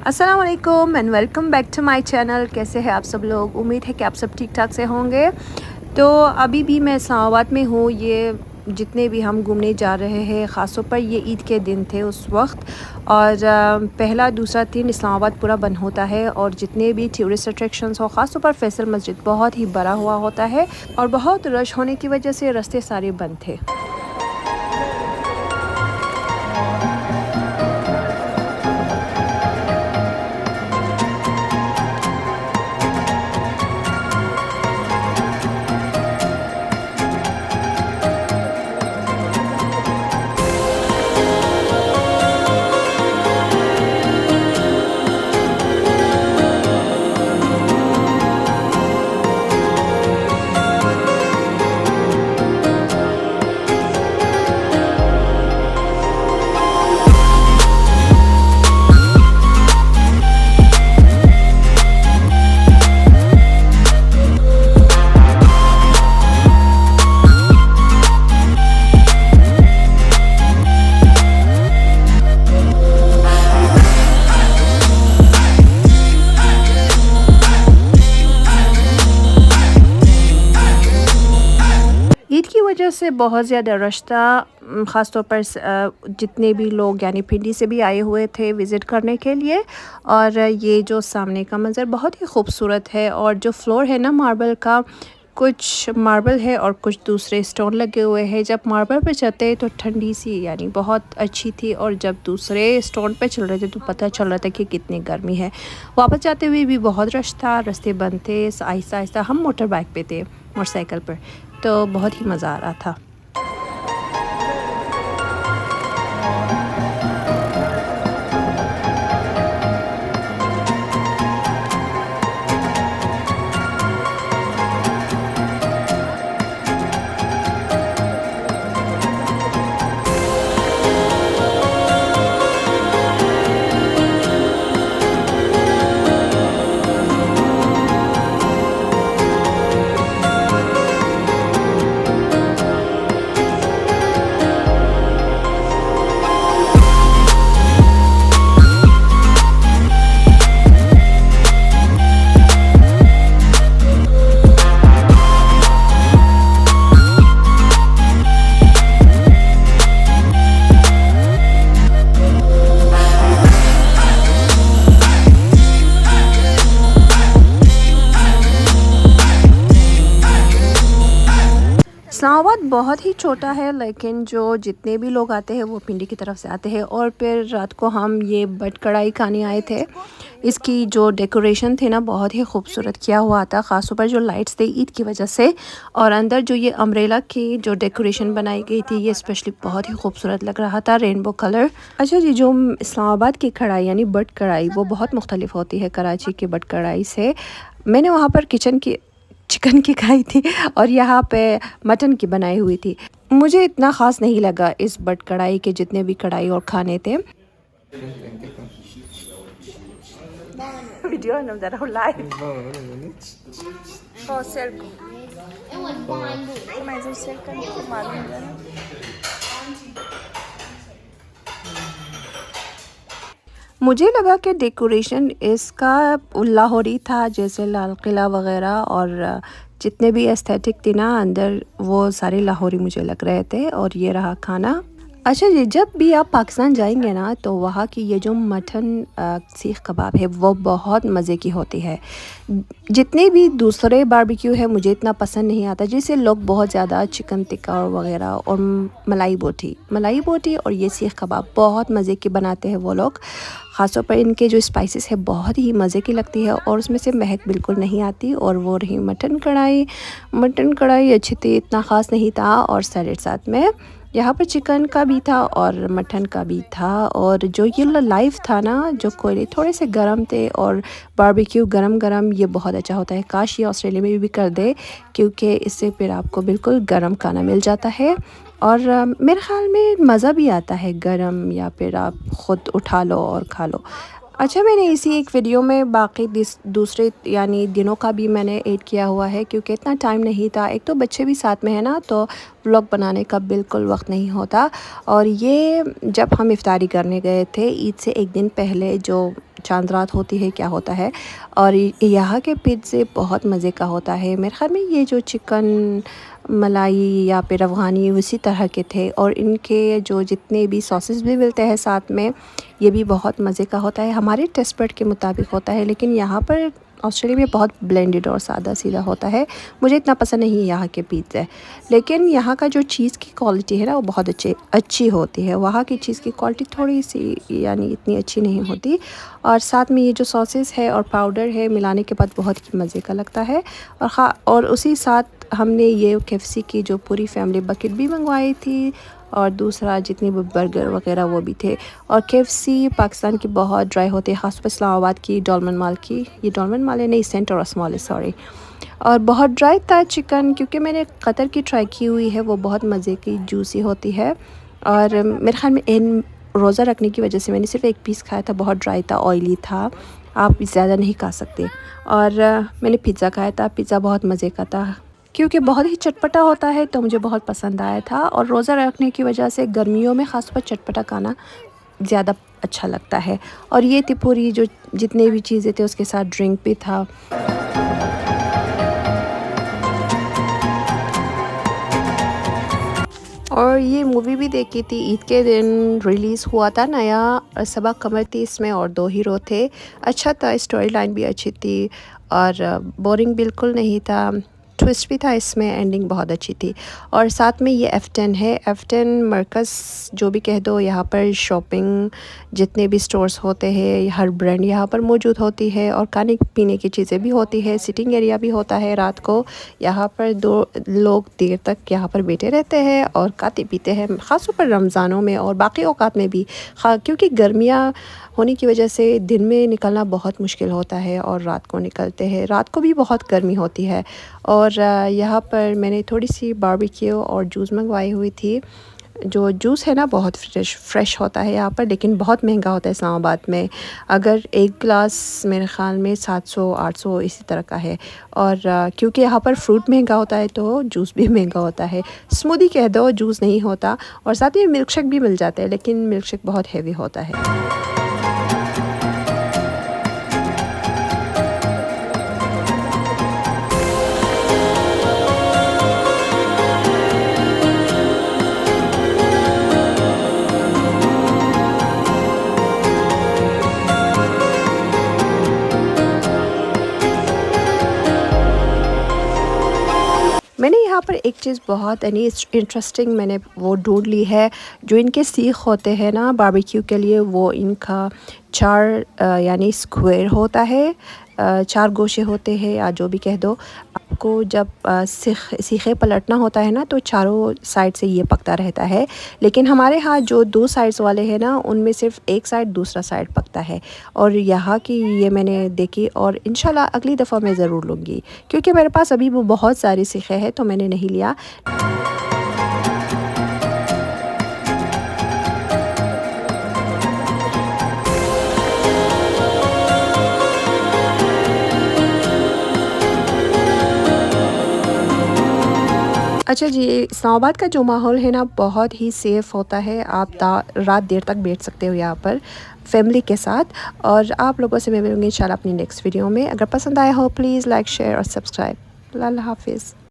अस्सलाम वालेकुम and welcome back to my channel. कैसे हैं आप सब लोग? उम्मीद है कि आप सब ठीक ठाक से होंगे। तो अभी भी मैं इस्लामाबाद में हूँ। ये जितने भी हम घूमने जा रहे हैं, ख़ास तौर पर ये ईद के दिन थे उस वक्त, और पहला दूसरा दिन इस्लामाबाद पूरा बंद होता है और जितने भी टूरिस्ट अट्रैक्शंस हो, ख़ास तौर पर फैसल मस्जिद बहुत ही बड़ा हुआ होता है और बहुत रश होने की वजह से रास्ते सारे बंद थे। ईद की वजह से बहुत ज़्यादा रश था। ख़ास तौर पर जितने भी लोग यानी पिंडी से भी आए हुए थे विज़िट करने के लिए। और ये जो सामने का मंज़र बहुत ही खूबसूरत है, और जो फ्लोर है ना मार्बल का, कुछ मार्बल है और कुछ दूसरे स्टोन लगे हुए हैं। जब मार्बल पे चलते तो ठंडी सी यानी बहुत अच्छी थी, और जब दूसरे स्टोन पे चल रहे थे तो पता चल रहा था कि कितनी गर्मी है। वापस जाते हुए भी बहुत रश था, रास्ते बंद थे। आहिस्ता आहिस्ता हम मोटर बाइक पे थे, मोटरसाइकिल पर, तो बहुत ही मज़ा आ रहा था। इस्लामाबाद बहुत ही छोटा है, लेकिन जो जितने भी लोग आते हैं वो पिंडी की तरफ से आते हैं। और फिर रात को हम ये बट कढ़ाई खाने आए थे। इसकी जो डेकोरेशन थे ना बहुत ही खूबसूरत किया हुआ था, ख़ास तौर पर जो लाइट्स थे ईद की वजह से। और अंदर जो ये अम्ब्रेला की जो डेकोरेशन बनाई गई थी ये स्पेशली बहुत ही खूबसूरत लग रहा था, रेनबो कलर। अच्छा जी, जो इस्लामाबाद की कढ़ाई यानी बट कढ़ाई वो बहुत मुख्तलिफ होती है कराची की बट कढ़ाई से। मैंने वहाँ पर चिकन की खाई थी और यहाँ पे मटन की बनाई हुई थी। मुझे इतना ख़ास नहीं लगा इस बट कढ़ाई के जितने भी कढ़ाई और खाने थे। वीडियो लाइव मुझे लगा कि डेकोरेशन इसका लाहौरी था, जैसे लाल किला वगैरह, और जितने भी एस्थेटिक थी ना अंदर वो सारे लाहौरी मुझे लग रहे थे। और ये रहा खाना। अच्छा जी, जब भी आप पाकिस्तान जाएंगे ना तो वहाँ की ये जो मटन सीख कबाब है वो बहुत मज़े की होती है। जितने भी दूसरे बारबेक्यू है मुझे इतना पसंद नहीं आता, जिसे लोग बहुत ज़्यादा चिकन टिक्का और वगैरह और मलाई बोटी और ये सीख कबाब बहुत मज़े की बनाते हैं वो लोग। ख़ासतौर पर इनके जो स्पाइसेस है बहुत ही मज़े की लगती है और उसमें से महक बिल्कुल नहीं आती। और वो रही मटन कढ़ाई अच्छी थी, इतना ख़ास नहीं था। और सैलेड साथ में यहाँ पर चिकन का भी था और मटन का भी था। और जो ये लाइव था ना, जो कोयले थोड़े से गर्म थे और बारबेक्यू गरम गरम, ये बहुत अच्छा होता है। काश ये ऑस्ट्रेलिया में भी कर दे, क्योंकि इससे फिर आपको बिल्कुल गरम खाना मिल जाता है। और मेरे ख़्याल में मज़ा भी आता है गरम, या फिर आप ख़ुद उठा लो और खा लो। अच्छा, मैंने इसी एक वीडियो में बाकी दूसरे यानी दिनों का भी मैंने ऐड किया हुआ है, क्योंकि इतना टाइम नहीं था। एक तो बच्चे भी साथ में है ना, तो व्लॉग बनाने का बिल्कुल वक्त नहीं होता। और ये जब हम इफ्तारी करने गए थे ईद से एक दिन पहले, जो चांद रात होती है क्या होता है। और यहाँ के पिज़्ज़े बहुत मज़े का होता है। मेरे ख़्याल में ये जो चिकन मलाई या फिर अफ़गानी उसी तरह के थे, और इनके जो जितने भी सॉसेस भी मिलते हैं साथ में, ये भी बहुत मज़े का होता है। हमारे टेस्ट बड के मुताबिक होता है, लेकिन यहाँ पर ऑस्ट्रेलिया में बहुत ब्लेंडेड और सादा सीधा होता है। मुझे इतना पसंद नहीं है यहाँ के पिज़्ज़े, लेकिन यहाँ का जो चीज़ की क्वालिटी है ना वो बहुत अच्छी होती है। वहाँ की चीज़ की क्वालिटी थोड़ी सी यानी इतनी अच्छी नहीं होती। और साथ में ये जो सॉसेस है और पाउडर है मिलाने के बाद बहुत ही मज़े का लगता है। और उसी साथ हमने ये KFC की जो पूरी फैमिली बकेट भी मंगवाई थी, और दूसरा जितने भी बर्गर वगैरह वो भी थे। और KFC पाकिस्तान की बहुत ड्राई होती है, ख़ासतौर इस्लामाबाद की डॉलमन माल की, ये डॉलमन माल है नहीं, सेंट और स्मॉल है, सॉरी। और बहुत ड्राई था चिकन, क्योंकि मैंने कतर की ट्राई की हुई है, वो बहुत मज़े की जूसी होती है। और मेरे ख़्याल में इन रोज़ा रखने की वजह से मैंने सिर्फ एक पीस खाया था, बहुत ड्राई था, ऑयली था, आप ज़्यादा नहीं खा सकते। और मैंने पिज़्ज़ा खाया था, पिज़्ज़ा बहुत मज़े का था, क्योंकि बहुत ही चटपटा होता है तो मुझे बहुत पसंद आया था। और रोज़ा रखने की वजह से गर्मियों में ख़ास पर चटपटा खाना ज़्यादा अच्छा लगता है। और ये थी पूरी जो जितने भी चीज़ें थे, उसके साथ ड्रिंक भी था। और ये मूवी भी देखी थी, ईद के दिन रिलीज़ हुआ था नया, सबा कमर थी इसमें और 2 हीरो थे। अच्छा था, स्टोरी लाइन भी अच्छी थी, और बोरिंग बिल्कुल नहीं था, ट्विस्ट भी था इसमें, एंडिंग बहुत अच्छी थी। और साथ में ये F10 है, F10 मरकज़ जो भी कह दो, यहाँ पर शॉपिंग जितने भी स्टोर्स होते हैं, हर ब्रांड यहाँ पर मौजूद होती है, और खाने पीने की चीज़ें भी होती है, सिटिंग एरिया भी होता है। रात को यहाँ पर 2 लोग देर तक यहाँ पर बैठे रहते हैं और खाते पीते हैं, ख़ास तौर पर रमज़ानों में और बाकी औकात में भी, क्योंकि गर्मियाँ होने की वजह से दिन में निकलना बहुत मुश्किल होता है, और रात को निकलते हैं, रात को भी बहुत गर्मी होती है। और यहाँ पर मैंने थोड़ी सी बारबेक्यू और जूस मंगवाई हुई थी। जो जूस है ना बहुत फ़्रेश होता है यहाँ पर, लेकिन बहुत महंगा होता है इस्लामाबाद में। अगर एक गिलास मेरे ख़्याल में 700-800 इसी तरह का है। और क्योंकि यहाँ पर फ्रूट महंगा होता है तो जूस भी महंगा होता है। स्मूदी कह दो, जूस नहीं होता। और साथ में मिल्क शेक भी मिल जाता है, लेकिन मिल्क शेक बहुत हेवी होता है। मैंने यहाँ पर एक चीज़ बहुत यानी इंटरेस्टिंग मैंने वो ढूंढ ली है। जो इनके सीख होते हैं ना बारबेक्यू के लिए, वो इनका 4 यानी स्क्वायर होता है, 4 गोशे होते हैं या जो भी कह दो। आपको जब सीखे पलटना होता है ना, तो चारों साइड से ये पकता रहता है। लेकिन हमारे यहाँ जो 2 साइड्स वाले हैं ना, उनमें सिर्फ एक साइड दूसरा साइड पकता है। और यहाँ की ये मैंने देखी, और इंशाल्लाह अगली दफ़ा मैं ज़रूर लूँगी, क्योंकि मेरे पास अभी वो बहुत सारी सीखे हैं तो मैंने नहीं लिया। अच्छा जी, इस्लामाबाद का जो माहौल है ना बहुत ही सेफ़ होता है। आप रात देर तक बैठ सकते हो यहाँ पर फैमिली के साथ। और आप लोगों से मैं मिलूँगी इंशाल्लाह अपनी नेक्स्ट वीडियो में। अगर पसंद आया हो प्लीज़ लाइक, शेयर और सब्सक्राइब। अल्लाह हाफ़िज़।